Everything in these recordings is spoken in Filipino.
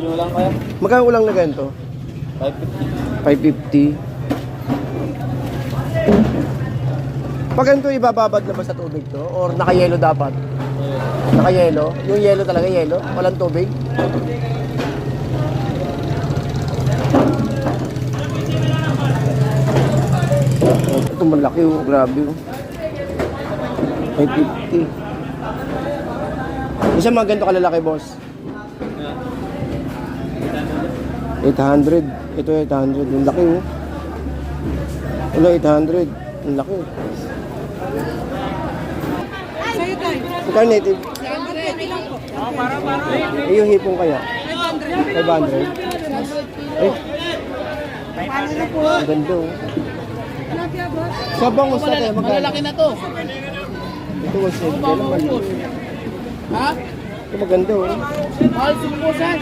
Nyo lang kaya? Magkano ulang na ganito? 550. 550. Pag ganito, ibababad na ba sa tubig to? Or naka-yelo dapat? Naka-yelo? Yung yelo talaga, yelo? Walang tubig? Ito malaki oh, grabe oh. 550. Isa mga ganito kalalaki, boss? 800. Ito 800. Yung laki oh. Wala, 800. Yung laki. Magkano native? 750 lang po. Eh, yung hipong kaya? 500. Eh, ang ganda oh. Sabang gusto tayo, magkano? Malalaki na to. Ito was it. Kailan maliit? Ha? Ito maganda oh. Mahal sumpusan.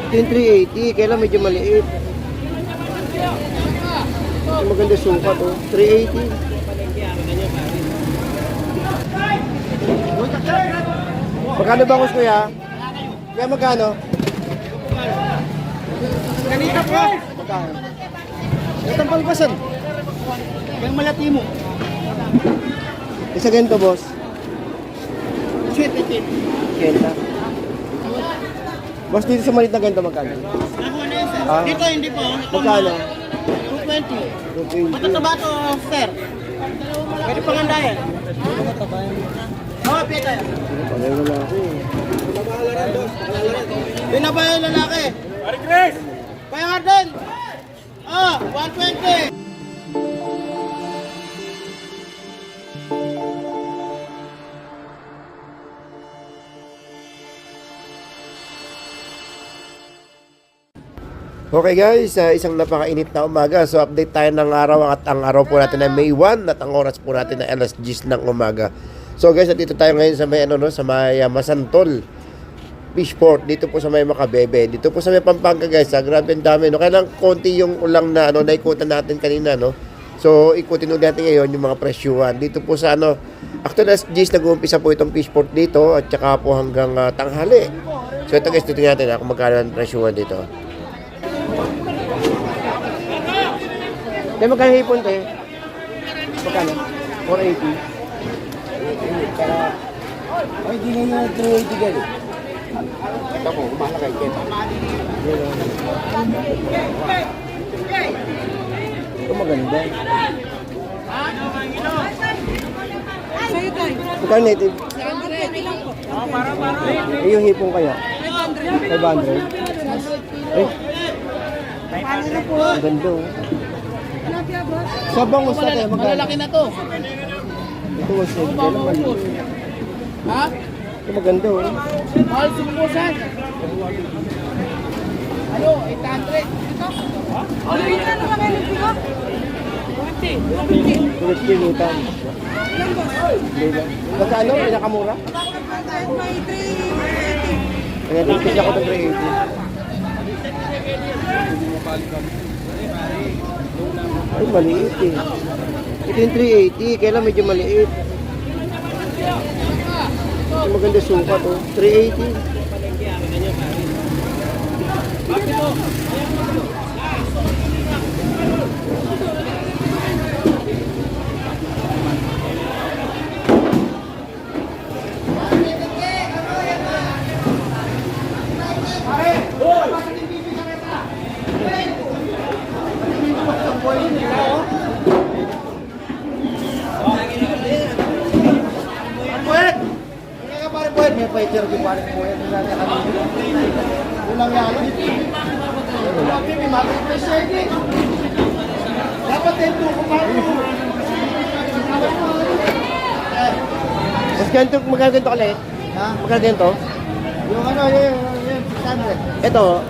Ito yung 380. Kailan medyo maliit? Ito maganda sukat oh. 380. Magkano bangus kuya? Kaya magkano? Ganito po. Magkano? Itong palpasan. Yung malati mo. Isa ganito boss. Sweet, sweet. Kenta. Boss dito sa maliit na ganito magkano? Ah. Dito hindi po. Magkano? 220. 220. Matataba to, sir. Pwede pangandayan. Oo, pita. Pagay na lang ako eh. Binabay yung lalaki. Pari Chris! Kaya nga din. 120. Okay guys, isang napakainit na umaga. So update tayo ng araw at ang araw po natin ay May 1 at ang oras po natin ay alas 10 ng umaga. So guys, dito tayo ngayon sa may sa may Masantol Fishport, dito po sa may Makabebe. Dito po sa may Pampanga guys, grabe ang dami no. Kaya lang konti yung ulang na naikutan natin kanina no. So ikutin ulit natin ngayon yung mga presyuhan. Dito po sa actually alas 10 nag-uumpisa po itong Fishport dito at saka po hanggang tanghali. So ito guys, tingnan natin kung magkano ang presyuhan dito. Kaya magkano hipon to eh? Magkano? 480. Ay, di nga yung 380 gali. Ito po, kumalakay kita. Ito maganda. Magkano native? 750 lang po. Eh, yung hipong kaya? 500. Eh, ang ganda oh. Sabang gusto tayo, magkano? Malalaki na to. Ito was it. Kailan maliit? Ha? Ito maganda oh. Mahal sumpusan. Ano? 800. Ano yung ano lang kayo nagpilo? 250 lutan. Magkano? Pinakamura? Kahit may 380. Kaya nagpisa ko ng 380. Ay, maliit eh. Ito yung 380. Kailan medyo maliit. Ito maganda sukat oh. 380. May fighter di pa rin po yan. Ulang yan. May mapipesya dapat ito kumain. Mas ganito, magkano ganito kalit? Ha? Magkano ganito? Yung yung 600. Ito,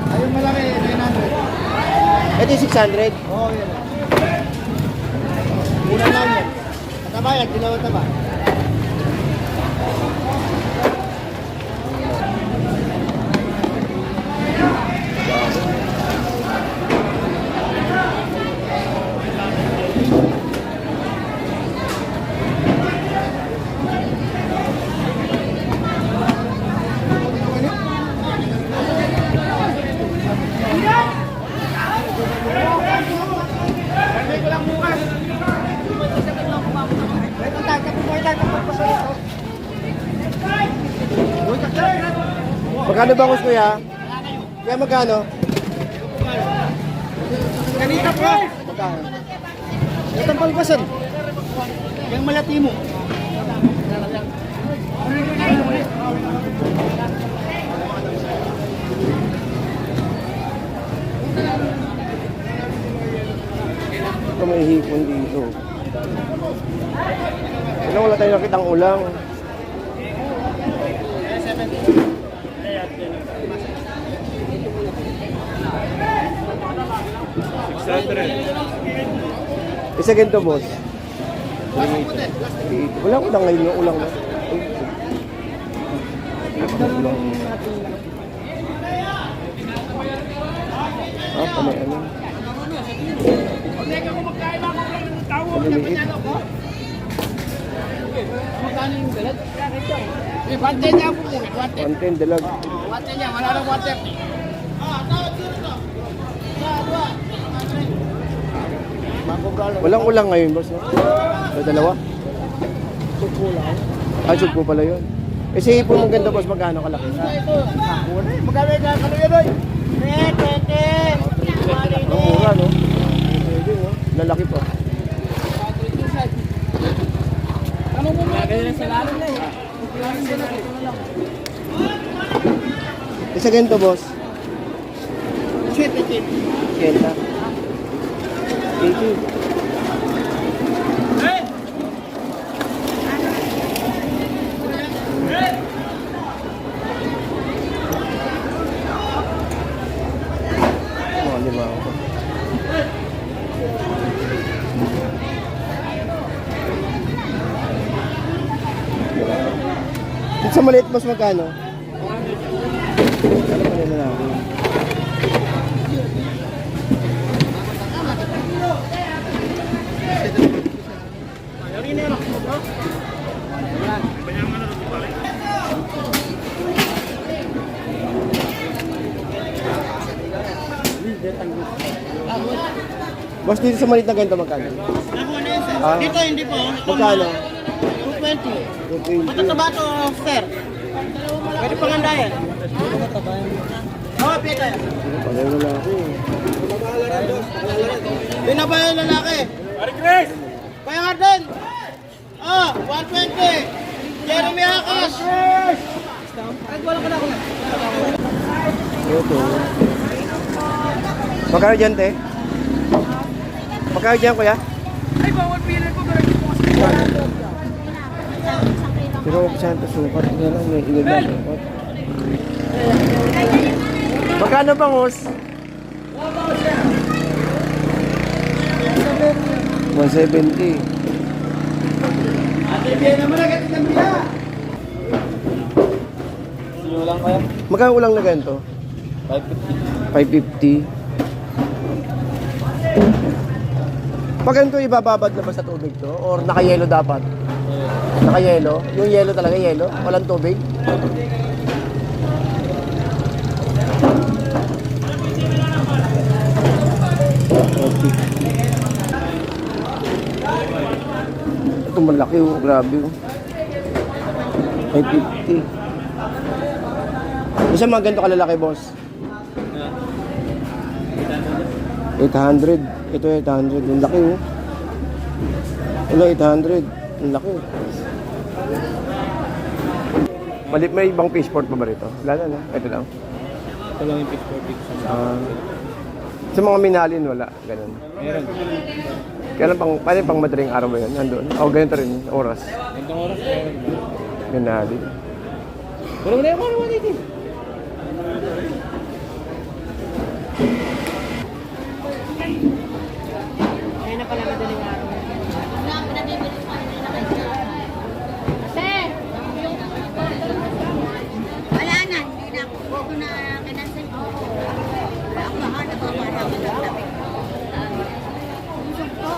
Ay, yung malaki, 900. ito yung 600. Oo, yun. Mura lang yan. Mataba yan, dinawa taba. Magkano bangus kuya? Kaya magkano? Ganito po. Magkano? Ito ang palpasan. Yung malati mo. Ito may hipon dito. Ilang wala tayo nakitang ulang. Isa ganito, boss. Wala ulang ngayon yung ulang na. Panay ano? Maliliit. Magkano yung dalag? Eh, 110 niya po po. 110 dalag. 110 niya, wala nang 130. Walang ulang ngayon, boss. No? Sa dalawa? Sugpo pala yun. Eh, si hipon mong ganda, boss, magkano kalaki? Magkano yung kakalo yan, oy? 20. Ang mura, no? Pwede, no? Lalaki pa. Ano mo mga ganyan sa lalim na eh. Isa ganito, boss. Shit. Kenta. 80. Mga lima ako. Dito sa maliit, boss, magkano? Ano pa nila natin? Boss, dito sa maliit na ganito magkano? Ah. Dito, hindi po. Magkano? 220. 220. Mataba to, sir. Pwede pangandayan. Oo, pita yan. Pareho na ako. Binaba yung lalaki. Pare Chris! Kaya nga din. Oh, 120. Jeremy Hakas. Ay, wala ka na ako. Ito. Magkano dyan, te? Magkano dyan, kuya? Ay, bawal pili ko. Pero saan ito sukat? Nga lang, may ilan na sukat. Magkano bangus? 170. Ate, biyan naman agad ng biya. Sino lang kaya? Magkano ulang na ganito? 550. Pag ganito, ibababad na ba sa tubig to? Or naka-yelo dapat? Naka-yelo? Yung yelo talaga, yelo? Walang tubig? Ito malaki, oh. Grabe, oh. 550. Isa mga ganito kalalaki, boss? 800. Ito 800. Ang laki, oh. Ito 800. Ang laki. May ibang fishport pa ba rito? Wala na, no? Ito lang. Ito lang yung picture. Sa mga minalin, wala. Ganun. Meron. Kaya lang paano pang madaling araw ba yun? Nandun? O, ganito rin. Oras. Itong oras, meron. Minalin. Pero wala yung mga dito. Ayun na pala madaling araw. Wala na, hindi na ako na kinansel ko. Wala akong mahal na pamara ko ng tabi. Usok ko.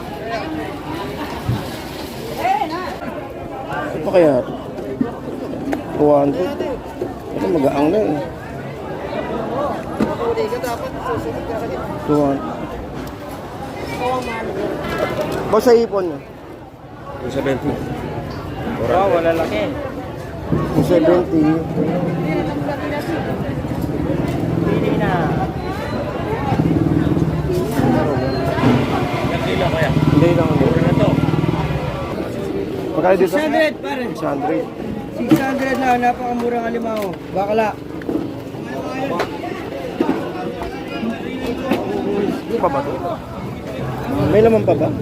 Ito kaya? 200. Ito magaang na eh. Hindi ka dapat susunod ka rin. 200. Boss, sa ipon nyo? 270. Wow, wala laki. 270. Kaya dito? 600 pare. 600. 600 na, napakamurang alimango. Bakala. Ano pa ba ito? May laman pa ba?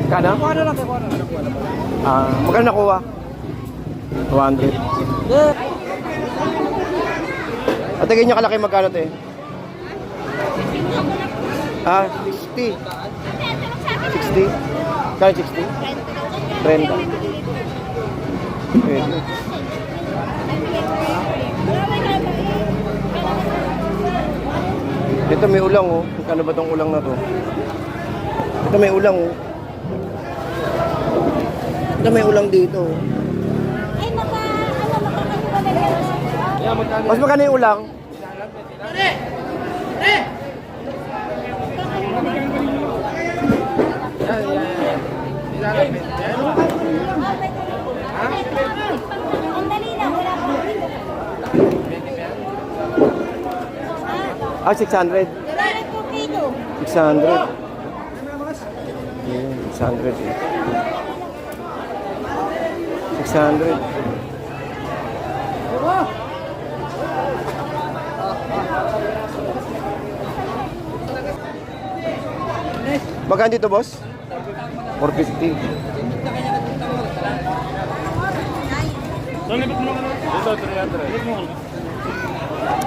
Kana? Magkano nakuha? 200. At tingin nyo kalaki magkano ito eh? 60. 60? Kaya 60? 30. Pwede. Ito may ulang oh. Magkano ba tong ulang na to? Ito may ulang oh. Ito may ulang dito oh. Ay, makakaliwa na yan. Mas magkano yung ulang? Ang dali lang, wala pa. 600. 600. Ayan, 600 eh. 600. Magkano dito, boss? 450.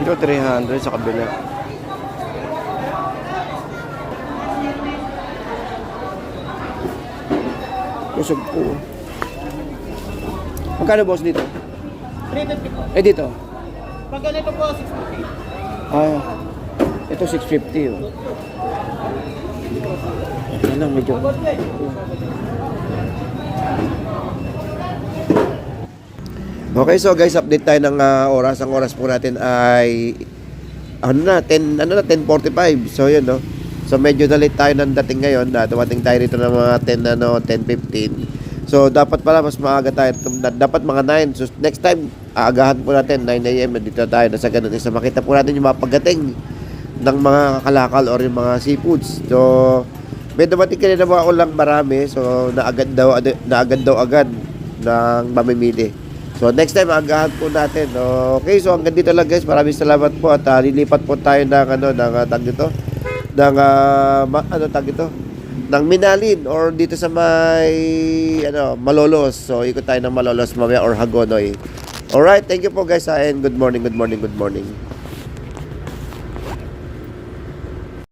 Dito 300 sa kabila. Kusog po. Magkano boss dito? 350 po. Eh dito? Pag ganito po, 650. Ito 650 oh. Ano lang medyo. Okay, so guys, update tayo ng oras. Ang oras po natin ay 10:45. So yun no. So medyo na late tayo ng dating ngayon. Dumating tayo rito ng mga 10:15. So dapat pala mas maaga tayo. Dapat mga 9. So next time, aagahan po natin 9 AM dito tayo na sa ganun isa. Makita po natin yung mga pagdating ng mga kalakal or yung mga seafoods. So may dumating kanina mga ulang marami. So naagad daw agad ng mamimili. So next time agahan po natin. Okay, so hanggang dito lang guys. Maraming salamat po at lilipat po tayo ng ng Minalin or dito sa may Malolos. So ikot tayo ng Malolos mamaya or Hagonoy. Alright, thank you po guys and good morning.